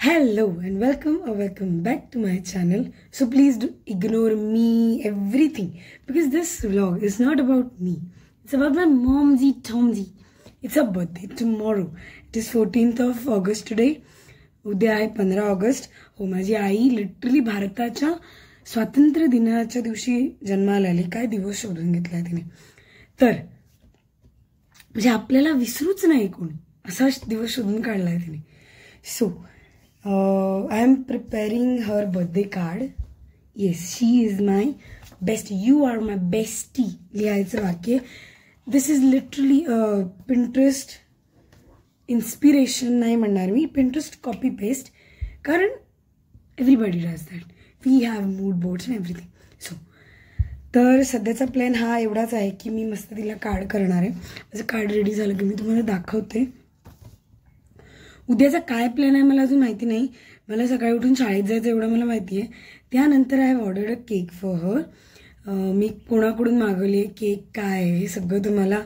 Hello and welcome back to my channel. So please do ignore me, everything, because this vlog is not about me. It's about my momsy Tomsy. It's her birthday tomorrow. It is 14th of August today. उद्या आहे 15 August. हो, माझी I literally भारताच्या स्वातंत्र्य दिनाच्या दिवशी जन्माला आली. काय दिवस शोधून घेतलाय तिने. तर म्हणजे आपल्याला विसरूच नाही कोणी असा दिवस शोधून काढलाय तिने. So I am preparing her birthday card. Yes, she is my best. You are my bestie. लिहायचं वाक्य. This is literally a Pinterest inspiration नाही म्हणणार मी. Pinterest copy paste. कारण everybody does that. We have mood boards and everything. So तर सध्याचा plan हा एवढाच आहे की मी मस्त तिला कार्ड करणार आहे. माझं कार्ड रेडी झालं की मी तुम्हाला दाखवते. उद्याचा काय प्लॅन आहे मला अजून माहिती नाही. मला सकाळी उठून शाळेत जायचं एवढं मला माहिती आहे. त्यानंतर I have ordered a cake for her. मी कोणाकडून मागवली आहे, केक काय आहे हे सगळं तुम्हाला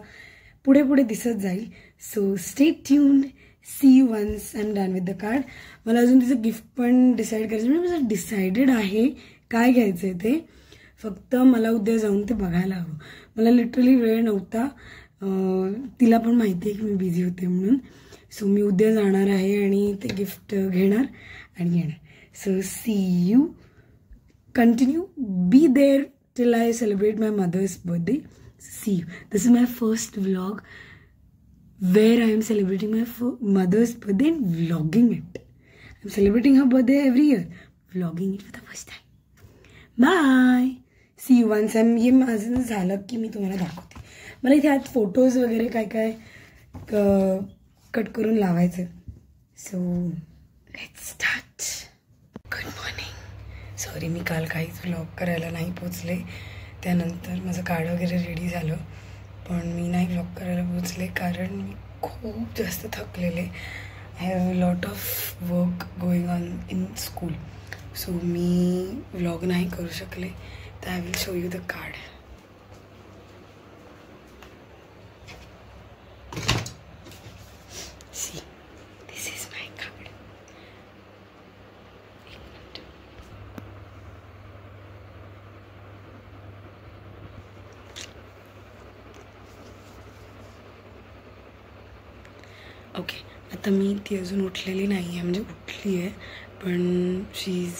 पुढे पुढे दिसत जाईल. So stay tuned. See you once I am done with the card. मला अजून तिचं गिफ्ट पण डिसाईड करायचं. म्हणजे माझं डिसाइडेड आहे काय घ्यायचं आहे ते. फक्त मला उद्या जाऊन ते बघायला हवं. मला लिटरली वेळ नव्हता. तिला पण माहिती आहे की मी बिझी होते म्हणून. सो मी उद्या जाणार आहे आणि ते गिफ्ट घेणार आणि येणार. So see you. Continue be there till I celebrate my mother's birthday. See you. This is my first vlog where I am celebrating my mother's birthday and vlogging it. I'm celebrating her birthday every year. Vlogging it for the first time. Bye. See you once I'm ये माझं झालं की मी तुम्हाला दाखवते. मला इथे आज photos वगैरे काय काय कट करून लावायचं. So let's start. Good morning. Sorry मी काल काहीच व्लॉग करायला नाही पोचले. त्यानंतर माझं कार्ड वगैरे रेडी झालं पण मी नाही व्लॉग करायला पोचले कारण मी खूप जास्त थकलेले. I have a lot of work going on in school. So me vlog नाही करू शकले. तर I will show you the card. See this is my card. Okay. आता मी ती अजून उठलेली नाही आहे. म्हणजे उठली आहे पण शी इज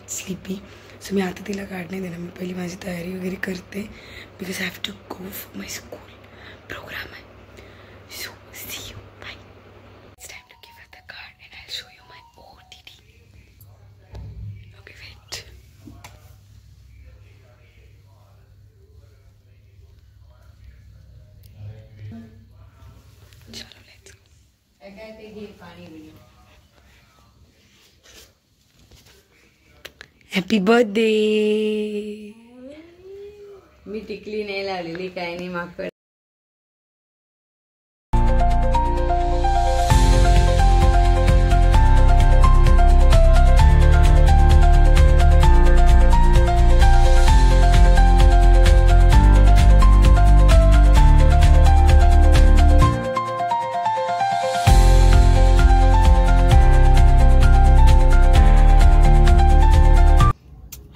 स्लीपी. सो मी आता तिला कार्ड नाही देणार. मी पहिली माझी तयारी वगैरे करते because I have to go for my school program आहे. So see you. Bye. It's time to give her the card and I show you my OTD. Okay wait. चलो लेट्स गो. Happy birthday. मी टिकली नाही लावलेली काय नाही माकड.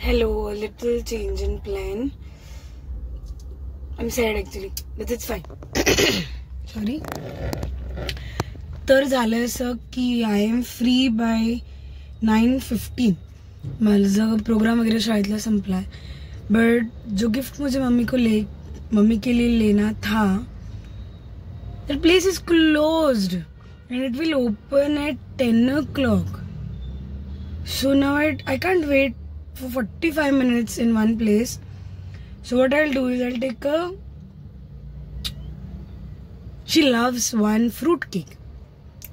Hello, a little change in plan. I'm sad actually, but it's fine. Sorry. तर झालं असं की आय एम फ्री बाय 9:15. माझा प्रोग्राम वगैरह शाळेतला संपला है. बट जो गिफ्ट मुझे मम्मी के लिए लेना था, that place is closed and it will open at 10 o'clock. So now I can't wait for 45 minutes in one place. So what I'll do is I'll take she loves one fruit cake.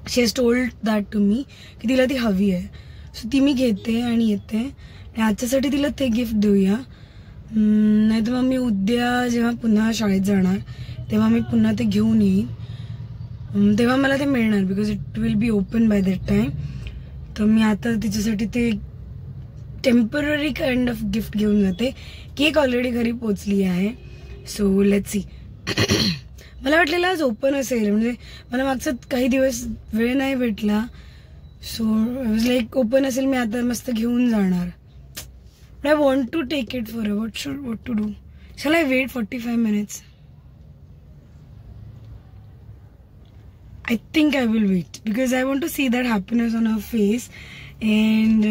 She has told that to me की तिला ती हवी आहे. So ती मी घेते आणि येते आणि आजच्यासाठी तिला ते गिफ्ट देऊया. नाही तर मग मी उद्या जेव्हा पुन्हा शाळेत जाणार तेव्हा मी पुन्हा ते घेऊन येईन. तेव्हा मला ते मिळणार because it will be open by that time. तर मी आता तिच्यासाठी ते टेम्पररी काइंड ऑफ गिफ्ट घेऊन जाते. केक ऑलरेडी घरी पोचली आहे. So let's see. मला वाटलेलं आज ओपन असेल. म्हणजे मला मागचं काही दिवस वेळ नाही भेटला. So I was like open असेल मी आता मस्त घेऊन जाणार. But I want to take it for what to do? Shall I wait 45 minutes? I think I will wait because I want to see that happiness on her face, and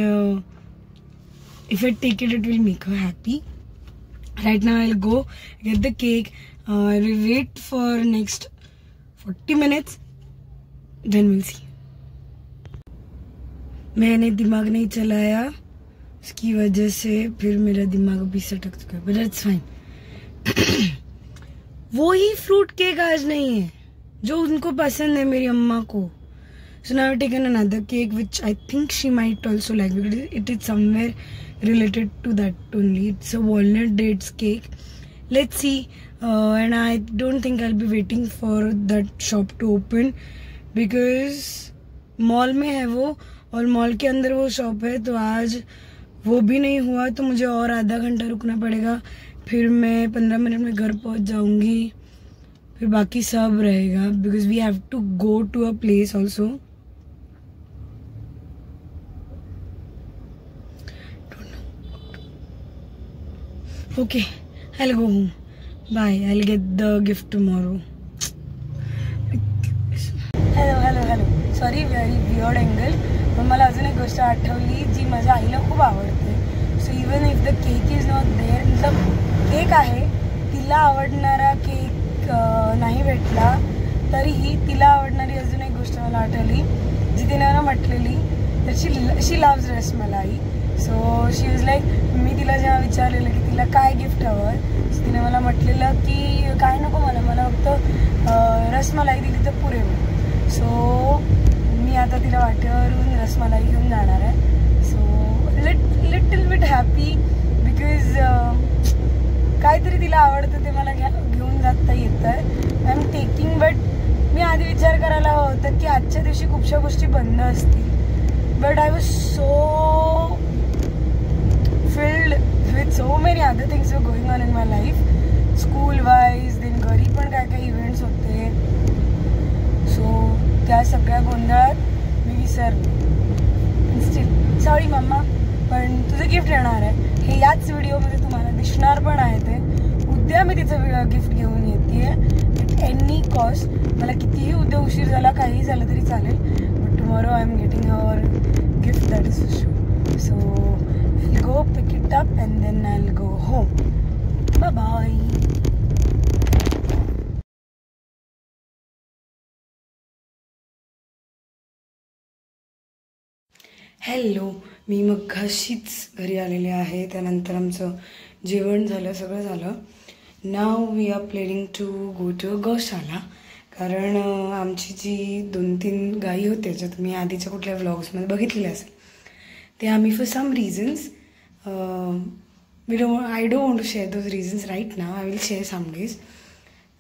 if I take it, it will make her happy. Right now I'll go get the cake. I will wait for next 40 minutes, then we'll see. मैंने दिमाग नहीं चलाया, उसकी वजह से फिर मेरा दिमाग भी सटक चुका है, but that's fine. वो ही फ्रूट केक आज नहीं है जो उनको पसंद है मेरी अम्मा को. So now I've taken another cake which I think she might also like because it is somewhere related to that only. It's a walnut dates cake. Let's see. And I don't think I'll be waiting for that shop to open because mall में है वो और mall के अंदर वो shop है. तो आज वो भी नहीं हुआ तो मुझे और आधा घंटा रुकना पड़ेगा. फिर मैं 15 मिनट में घर पहुंच जाऊंगी. फिर बाकी सब रहेगा because we have to go to a place also. Okay I will go home. Bye. I will get the gift tomorrow. Hello sorry very weird angle. पण मला अजून एक गोष्ट आठवली जी माझ्या आईला खूप आवडते. So even if the cake is not there, मतलब केक आहे तिला आवडणारा केक नाही भेटला तरीही तिला आवडणारी अजून एक गोष्ट मला आठवली जी तिने मला म्हटलेली. तर she loves rasmalai. So she was like, मी तिला जेव्हा विचारलेलं की तिला काय गिफ्ट हवं, सो तिने मला म्हटलेलं की काय नको मला फक्त रसमलाई दिली तर पुरेल. सो मी आता तिला वाटेवरून रसमलाई घेऊन जाणार आहे. So little bit happy because काहीतरी तिला आवडतं ते मला घेऊन जाता येतं. I am taking. बट मी आधी विचार करायला होतं की आजच्या दिवशी खूपशा गोष्टी बंद असतील. But I was so filled with so many other things were going on in my life, school wise. Then घरी पण काय इव्हेंट्स होते. सो त्या सगळ्या गोंधळात मी विसरले. स्टील सॉरी मम्मा, पण तुझं गिफ्ट येणार आहे हे याच व्हिडिओमध्ये तुम्हाला दिसणार पण आहे. ते उद्या मी तिचं गिफ्ट घेऊन येते ॲट एनी कॉस्ट. मला कितीही उद्या उशीर झाला काहीही झालं तरी चालेल. But tomorrow I am getting our gift that is show. So I will go pick it up and then I will go home. Bye bye. Hello, मी मग घशीच घरी आलेले आहे. त्यानंतर आमचं जेवण झालं, सगळं झालं. Now we are planning to go to a gaushala. कारण आमची जी 2-3 गायी होत्या ज्या तुम्ही आधीच्या कुठल्या व्लॉग्समध्ये बघितलेल्या असेल, ते आम्ही for some reasons I don't want to share those reasons right now. I will share some days.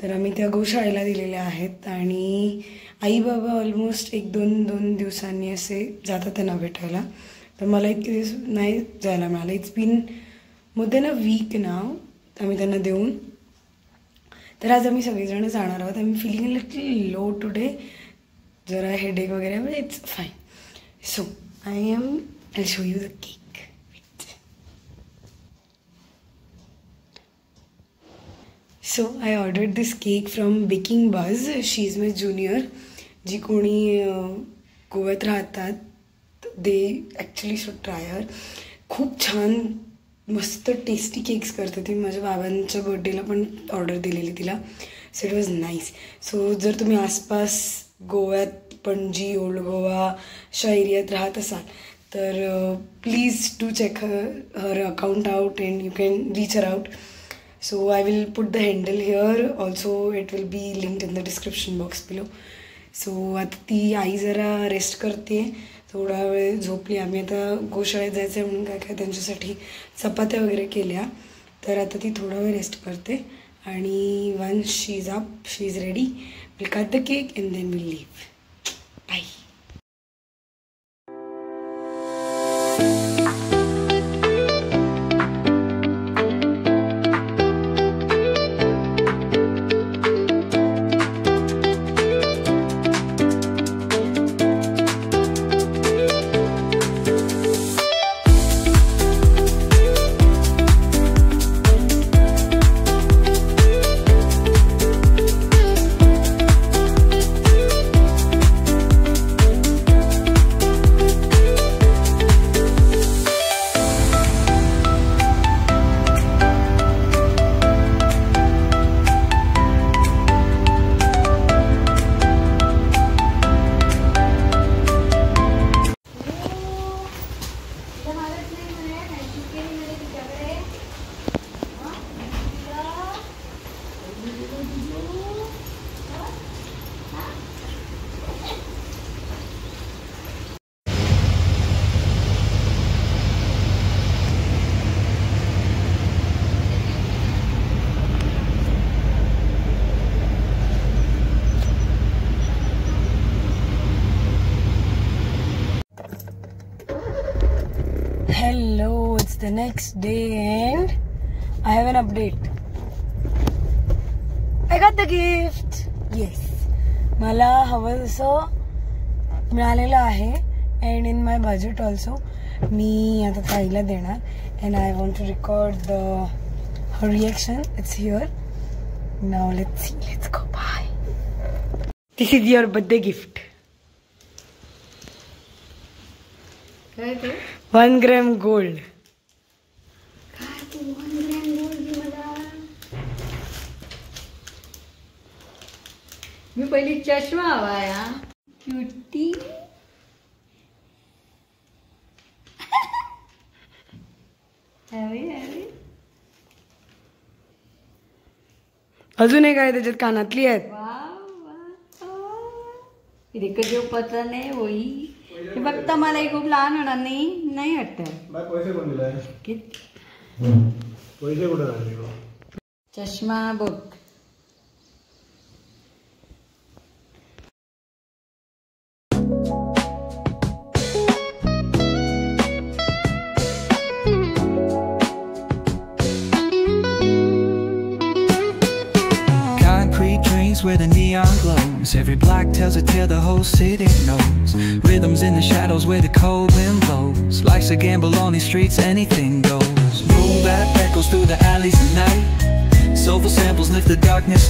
तर आम्ही त्या गोशाळेला दिलेल्या आहेत आणि आई बाबा ऑलमोस्ट 1-2 दिवसांनी असे जातात त्यांना भेटायला. तर मला इतके दिवस नाही जायला मिळालं. It's been more than a week नाव आम्ही त्यांना देऊन. तर आज आम्ही सगळेजण जाणार आहोत. I am feeling little low today, जरा हेडेक वगैरे, but it's fine. So I show you the cake. So I ordered this cake from baking buzz. She is my junior. जी कोणी गोव्यात राहतात they actually should try her. खूप छान मस्त tasty cakes करते ती. माझ्या बाबांच्या बर्थडेला पण ऑर्डर दिलेली तिला. So it was nice. So जर तुम्ही आसपास गोव्यात पणजी, ओल्ड गोवा अशा एरियात राहत असाल तर please do check her account out and you can reach her out. So I will put the handle here. Also it will be linked in the description box below. So आता ती आई जरा rest करते, थोडा वेळ झोपली. आम्ही आता गोशाळेत जायचं आहे म्हणून काय त्यांच्यासाठी चपात्या वगैरे केल्या. तर आता ती थोडा वेळ रेस्ट करते आणि once she is up, she is ready, will cut the cake and then will leave. Bye. Hello, it's the next day and I have an update. I got the gift. Yes. मला हवं तसं मिळालेलं आहे and in my budget also. मी आता ताईला देणार and I want to record her reaction. It's here. Now let's see. Let's go. Bye. This is your birthday gift. काय ते 1 gram gold. काय तू 1 ग्रॅम गोल्ड मला. मी पहिली चष्मा हवा या क्युटी. अरे अजून एक आहे त्याच्यात कानातली आहेत. इथे कधी पत्र नाही होई. हे फक्त मला खूप लहान होणार नाही वाटत. पैसे कोण दिलाय? पैसे कुठे झाले? चष्मा बघ. Where the neon glows, every block tells a tale the whole city knows. Rhythms in the shadows where the cold wind blows. Life's a gamble on these streets, anything goes. Boom bap echoes through the alleys at night. Soulful samples lift the darkness.